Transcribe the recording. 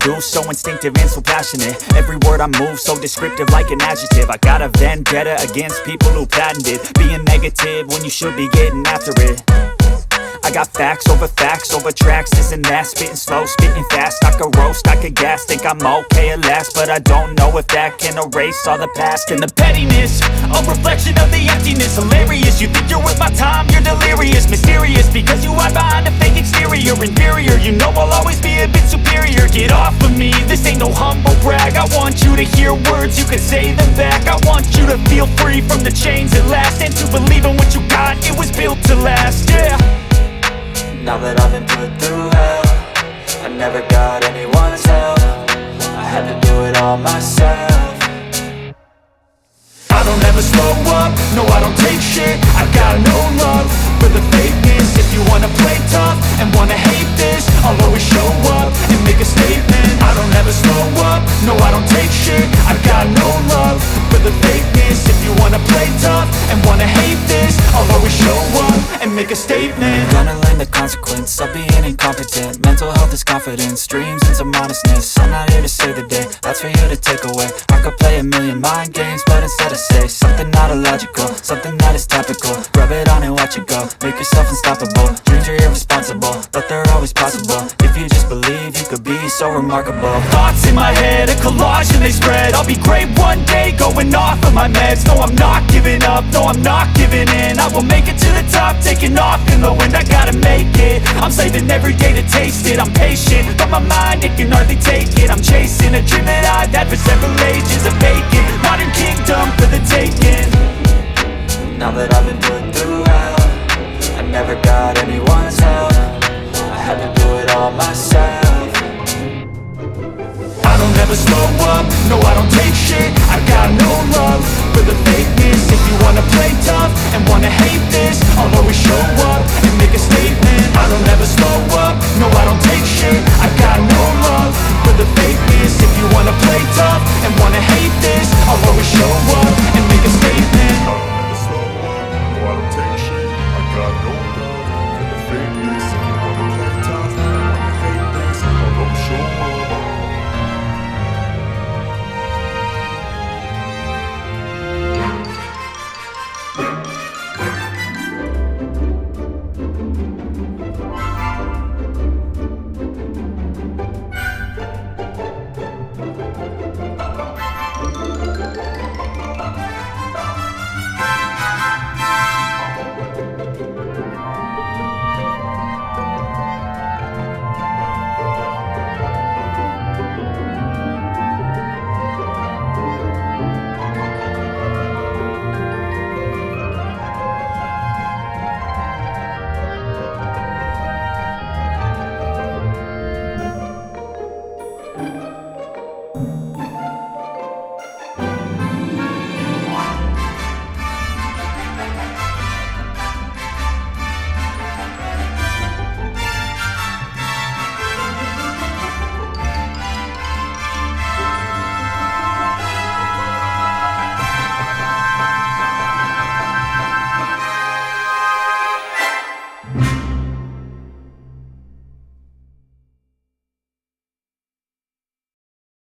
do, so instinctive and so passionate. Every word I move so descriptive like an adjective. I got a vendetta against people who patented being negative when you should be getting after it. I got facts over tracks, this and that. Spitting slow, spitting fast, I could roast, I could gas. Think I'm okay at last, but I don't know if that can erase all the past. And the pettiness, a reflection of the emptiness. Hilarious, you think you're worth my time, you're delirious. Mysterious, because you hide behind a fake exterior. Inferior, you know I'll always be a bit superior. Get off of me, this ain't no humble brag. I want you to hear words, you can say them back. I want you to feel free from the chains at last, and to believe in what you got, it was built to last, yeah. Now that I've been put through hell, I never got anyone's help. I had to do it all myself. I don't ever slow up, no I don't take shit. I got no love for the fakeness. If you wanna play tough and wanna hate this, I'll always show up and make a statement. I don't ever slow up, no I don't take shit. I got no love for the fakeness. If you wanna play tough and wanna hate this, I'll always show up and make a statement. Gonna learn the consequence of being incompetent. Mental health is confidence, dreams and some honestness. I'm not here to save the day, that's for you to take away. I could play a million mind games, but instead I say something not illogical, something that is topical. Rub it on and watch it go, make yourself unstoppable. Dreams are irresponsible, but they're always possible. If you just believe, you could be so remarkable. Thoughts in my head, a collage and they spread. I'll be great one day, going off of my meds. No, I'm not giving up, no, I'm not giving in. I will make it to the top, taking off in the wind. I gotta make it, I'm saving every day to taste it. I'm patient, but my mind, it can hardly take it. I'm chasing a dream that I've had for several ages. A vacant, modern kingdom for the taking. Now that I've been put through hell, I never got anyone's help.